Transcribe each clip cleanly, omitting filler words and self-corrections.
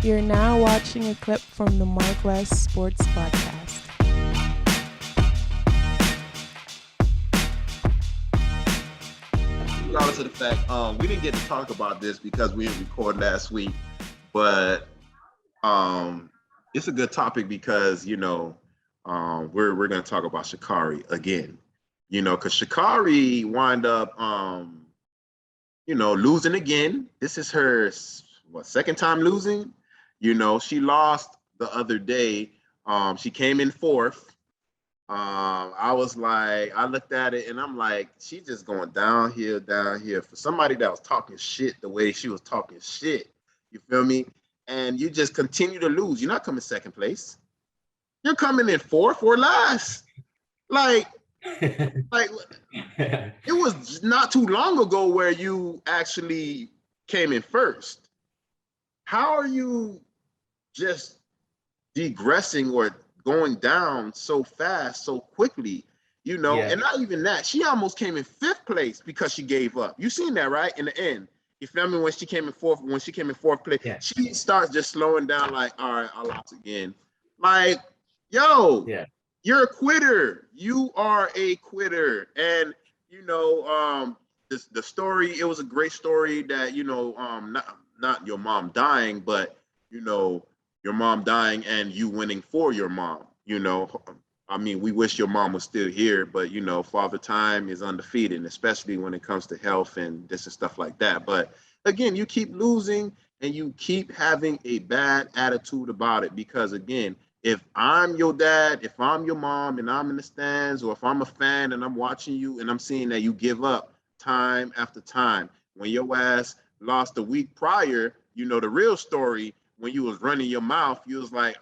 You're now watching a clip from the MarcWes Sports Podcast. Regardless of the fact, we didn't get to talk about this because we didn't record last week, but it's a good topic because we're going to talk about Sha'Carri again. Because Sha'Carri wind up losing again. This is her second time losing. She lost the other day. She came in fourth. I looked at it and I'm like, she just going downhill. For somebody that was talking shit the way she was talking shit, you feel me? And you just continue to lose. You're not coming second place. You're coming in fourth or last. It was not too long ago where you actually came in first. How are you just degressing or going down so fast, so quickly, And not even that. She almost came in fifth place because she gave up. You seen that, right? In the end. You feel me? When she came in fourth place, she starts just slowing down like, all right, I lost again. You're a quitter. You are a quitter. And, the story, it was a great story that, not your mom dying, but, your mom dying and you winning for your mom, we wish your mom was still here, but, Father Time is undefeated, especially when it comes to health and this and stuff like that. But again, you keep losing and you keep having a bad attitude about it because, again, if I'm your dad, if I'm your mom and I'm in the stands, or if I'm a fan and I'm watching you and I'm seeing that you give up time after time, when your ass lost the week prior, the real story, when you was running your mouth, you was like,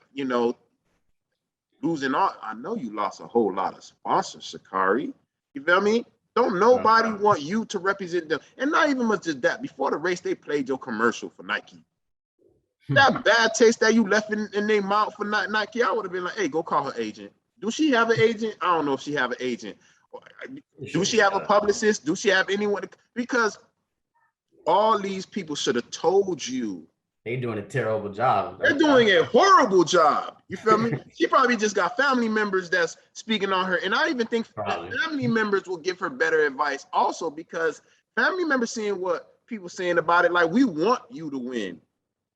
losing all. I know you lost a whole lot of sponsors, Sha'Carri. You feel me? Don't nobody want you to represent them. And not even much just that. Before the race, they played your commercial for Nike. That bad taste that you left in their mouth for Nike, I would have been like, hey, go call her agent. Do she have an agent? I don't know if she have an agent. Do she have a publicist? Do she have anyone? Because all these people should have told you. They're doing a terrible job. They're doing a horrible job. You feel me? She probably just got family members that's speaking on her. And I even think family members will give her better advice also, because family members seeing what people saying about it, like, we want you to win.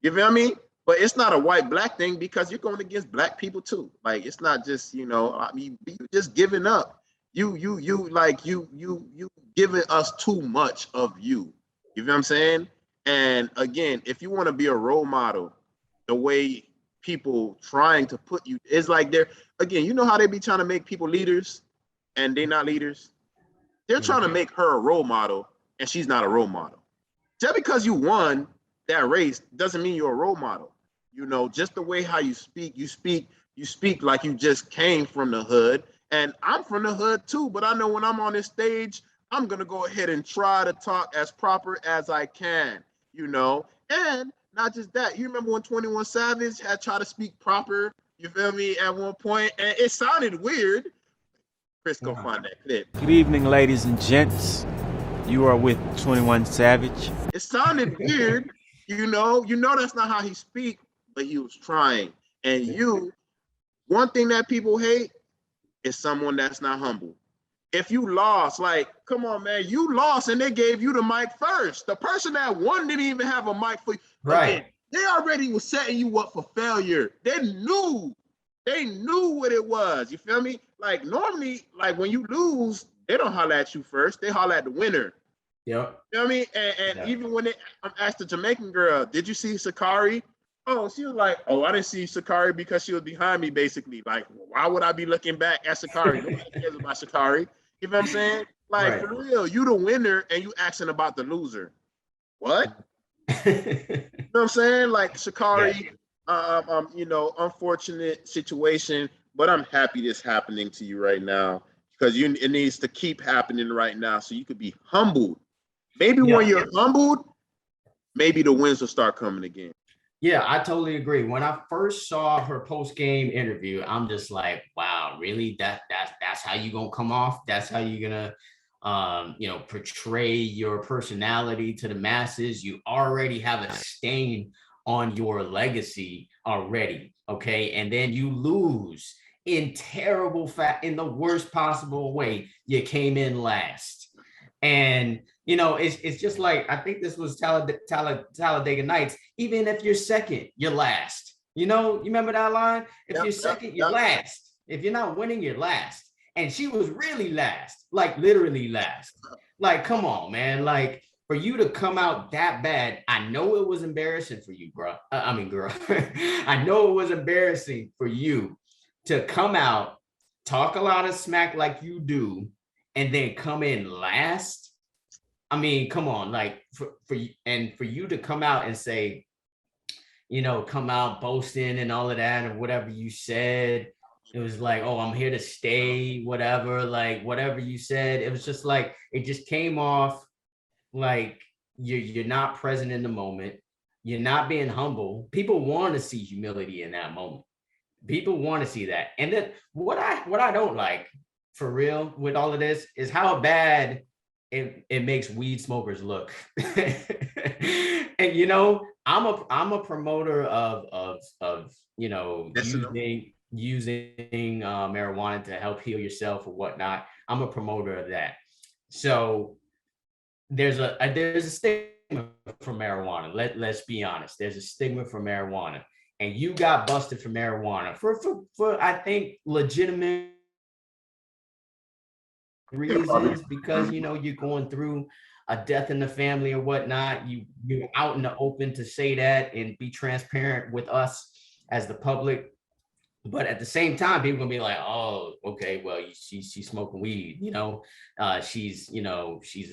You feel me? But it's not a white-black thing because you're going against black people too. Like, it's not just, you just giving up. You giving us too much of you. You feel what I'm saying? And again, if you want to be a role model, the way people trying to put you, it's like you know how they be trying to make people leaders and they're not leaders? They're trying to make her a role model and she's not a role model. Just because you won that race doesn't mean you're a role model. Just the way how you speak like you just came from the hood. And I'm from the hood too, but I know when I'm on this stage, I'm going to go ahead and try to talk as proper as I can, and not just that. You remember when 21 Savage had tried to speak proper, you feel me, at one point, and it sounded weird. Chris, go find that clip. Good evening, ladies and gents. You are with 21 Savage. It sounded weird. That's not how he speak, but he was trying. And one thing that people hate is someone that's not humble. If you lost, come on, man, you lost and they gave you the mic first. The person that won didn't even have a mic for you. Right. Okay, they already was setting you up for failure. They knew what it was. You feel me? Like, normally, when you lose, they don't holler at you first. They holler at the winner. Yep. You know what I mean? And even when I asked the Jamaican girl, did you see Sha'Carri? Oh, she was like, oh, I didn't see Sha'Carri because she was behind me, basically. Like, why would I be looking back at Sha'Carri? Nobody cares about Sha'Carri. You know what I'm saying? Like, For real, you the winner and you asking about the loser. What? You know what I'm saying? Like, Sha'Carri, unfortunate situation, but I'm happy this happening to you right now because it needs to keep happening right now so you could be humbled. Maybe when you're humbled, maybe the wins will start coming again. Yeah, I totally agree. When I first saw her post-game interview, I'm just like, wow, really? That's how you gonna come off? That's how you're gonna portray your personality to the masses? You already have a stain on your legacy already. Okay. And then you lose in in the worst possible way. You came in last. And it's just like, I think this was Talladega Nights. Even if you're second, you're last. You remember that line? If you're second, you're last. If you're not winning, you're last. And she was really last, like literally last. Like, come on, man. Like, for you to come out that bad, I know it was embarrassing for you, bro. Girl. I know it was embarrassing for you to come out, talk a lot of smack like you do, and then come in last. I mean, come on, like for you to come out and say, come out boasting and all of that and whatever you said. It was like, oh, I'm here to stay, whatever, like whatever you said. It was just like, it just came off like you're not present in the moment. You're not being humble. People want to see humility in that moment. People want to see that. And then what I don't like, for real, with all of this is how bad it makes weed smokers look. And I'm a promoter of using marijuana to help heal yourself or whatnot. I'm a promoter of that. So there's a stigma for marijuana. Let's be honest. There's a stigma for marijuana, and you got busted for marijuana for I think legitimate reasons, because you're going through a death in the family or whatnot. You're out in the open to say that and be transparent with us as the public. But at the same time, people gonna be like, oh, okay, well, she's smoking weed, she's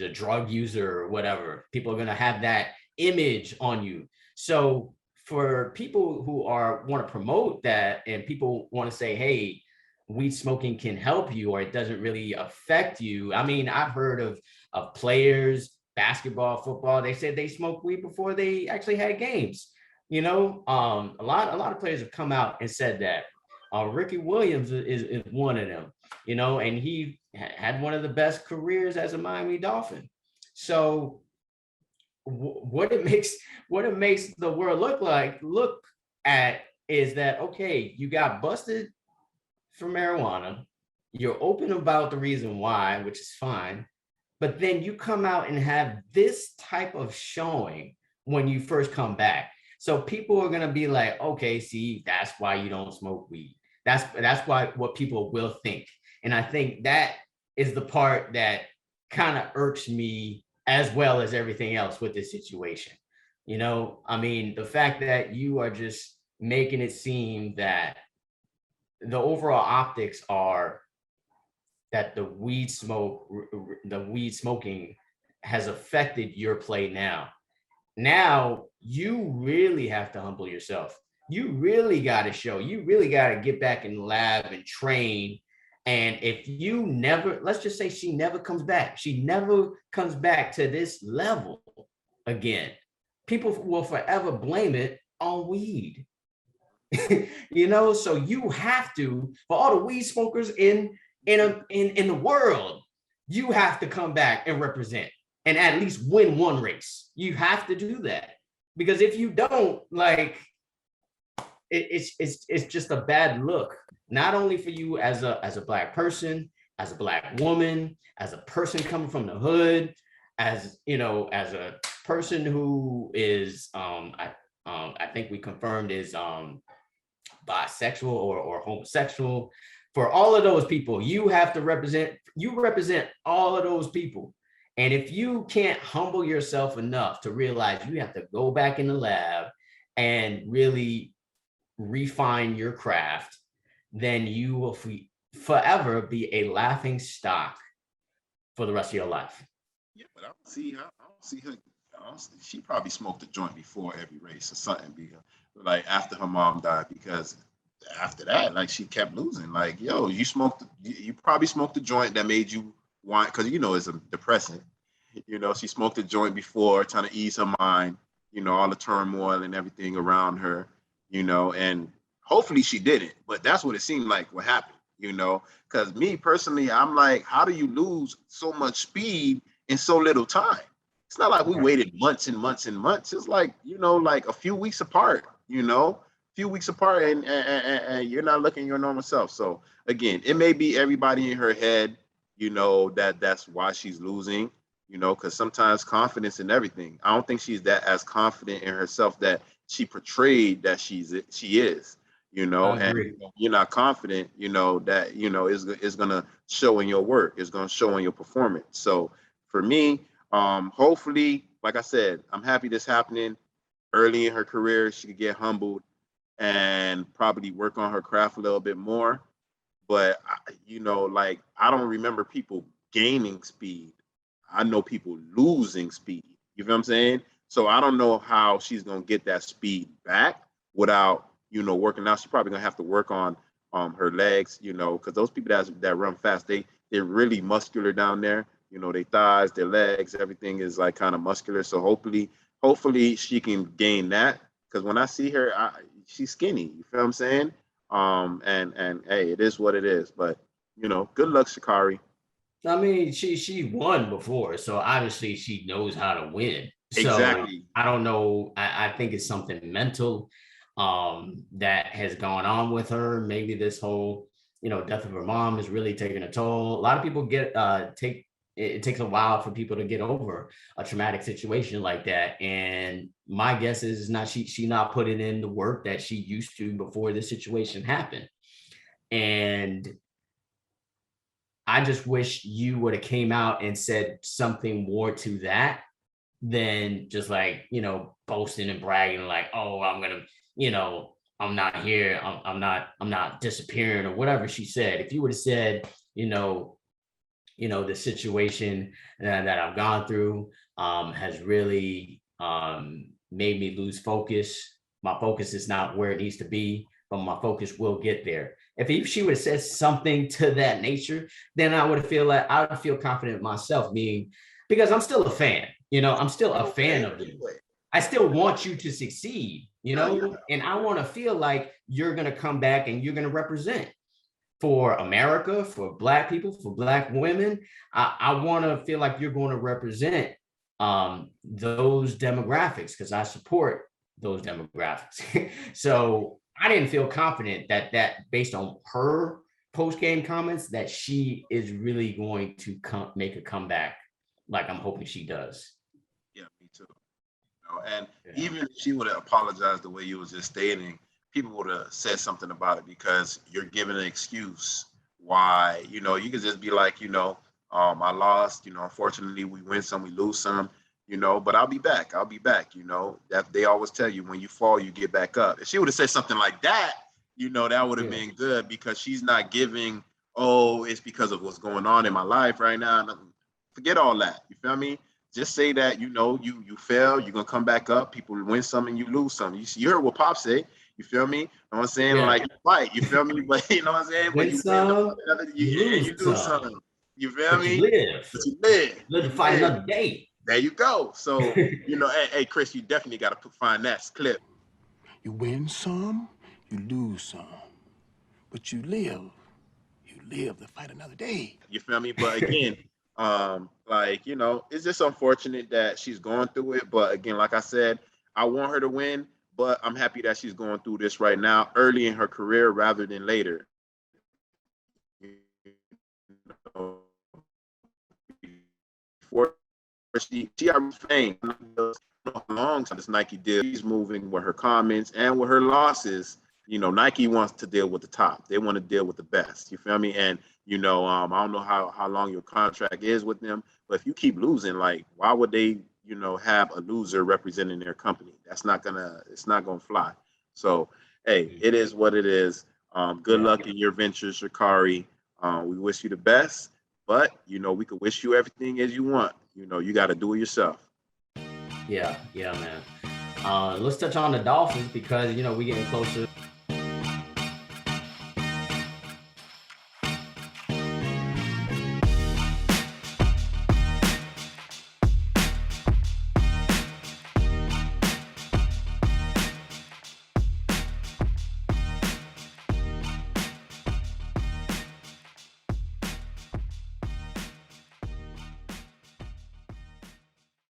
a drug user or whatever. People are gonna have that image on you. So for people who want to promote that, and people want to say, hey, weed smoking can help you, or it doesn't really affect you. I mean, I've heard of players, basketball, football, they said they smoked weed before they actually had games. A lot of players have come out and said that. Ricky Williams is one of them, and he had one of the best careers as a Miami Dolphin. So what it makes the world look at is that, okay, you got busted for marijuana, you're open about the reason why, which is fine, but then you come out and have this type of showing when you first come back. So people are gonna be like, okay, see, that's why you don't smoke weed. That's why what people will think. And I think that is the part that kind of irks me, as well as everything else with this situation. I mean, the fact that you are just making it seem that the overall optics are that the weed smoking has affected your play now. Now you really have to humble yourself. You really got to show, you really got to get back in the lab and train. And if you never, let's just say she never comes back to this level again, people will forever blame it on weed. So you have to, for all the weed smokers in the world, you have to come back and represent and at least win one race. You have to do that, because if you don't, like, it's just a bad look, not only for you as a Black person, as a Black woman, as a person coming from the hood, as a person who is I think we confirmed is bisexual or homosexual. For all of those people, you have to represent all of those people. And if you can't humble yourself enough to realize you have to go back in the lab and really refine your craft, then you will forever be a laughing stock for the rest of your life. Yeah, but I don't see her. She probably smoked a joint before every race or something, because like after her mom died, because after that, like, she kept losing. Like, yo, you probably smoked a joint that made you want, because it's a depressant. She smoked a joint before, trying to ease her mind, all the turmoil and everything around her. And hopefully she didn't, but that's what it seemed like what happened, because me personally, I'm like, how do you lose so much speed in so little time? It's not like we Right. waited months and months and months. It's like, like a few weeks apart, few weeks apart, and you're not looking your normal self. So again, it may be everybody in her head, that's why she's losing, because sometimes confidence in everything. I don't think she's that as confident in herself that she portrayed that she is, I and agree. you're not confident, that, is going to show in your work. It's going to show in your performance. So for me, hopefully, like I said, I'm happy this happening early in her career. She could get humbled and probably work on her craft a little bit more. But, like, I don't remember people gaining speed. I know people losing speed. You feel what I'm saying? So I don't know how she's going to get that speed back without, working out. She's probably going to have to work on her legs, because those people that run fast, they're really muscular down there. Their thighs, their legs, everything is like kind of muscular. So hopefully she can gain that. Because when I see her, she's skinny. You feel what I'm saying? And hey, it is what it is. But good luck, Sha'Carri. I mean, she won before, so obviously she knows how to win. So Exactly. I don't know. I think it's something mental that has gone on with her. Maybe this whole, death of her mom is really taking a toll. A lot of people it takes a while for people to get over a traumatic situation like that. And my guess is not she not putting in the work that she used to before this situation happened. And I just wish you would have came out and said something more to that than just like, boasting and bragging like, oh, I'm going to, I'm not here. I'm not disappearing or whatever she said. If you would have said, the situation that I've gone through has really made me lose focus. My focus is not where it needs to be, but my focus will get there. If she would have said something to that nature, then I would feel confident myself, meaning because I'm still a fan. I'm still a fan of you. I still want you to succeed, and I want to feel like you're going to come back and you're going to represent for America, for Black people, for Black women. I want to feel like you're going to represent those demographics because I support those demographics. So I didn't feel confident that based on her post-game comments that she is really going to make a comeback like I'm hoping she does. Yeah, me too. And even if she would have apologized the way you was just stating, people would have said something about it because you're giving an excuse why, you could just be like, I lost, unfortunately we win some, we lose some, but I'll be back. That they always tell you when you fall, you get back up. If she would have said something like that, that would have been good because she's not giving, oh, it's because of what's going on in my life right now. Forget all that. You feel me? Just say that, you fail, you're going to come back up. People win some and you lose some. You heard what Pop say. You feel me? You know what I'm saying? Like, you fight. You feel me? But you know what I'm saying? But you lose some. You feel me? You live. But you live. Live to fight another day. There you go. So, hey, Chris, you definitely got to find that clip. You win some, you lose some. But you live. You live to fight another day. You feel me? But again, it's just unfortunate that she's going through it. But again, like I said, I want her to win. But I'm happy that she's going through this right now, early in her career rather than later. Before she already fame, how long this Nike deal, she's moving with her comments and with her losses. Nike wants to deal with the top. They want to deal with the best. You feel me? And I don't know how long your contract is with them, but if you keep losing, like, why would they? Have a loser representing their company. It's not gonna fly. So, hey, it is what it is. Good luck in your ventures, Sha'Carri. We wish you the best, but we could wish you everything as you want. You got to do it yourself. Yeah, man. Let's touch on the Dolphins because we getting closer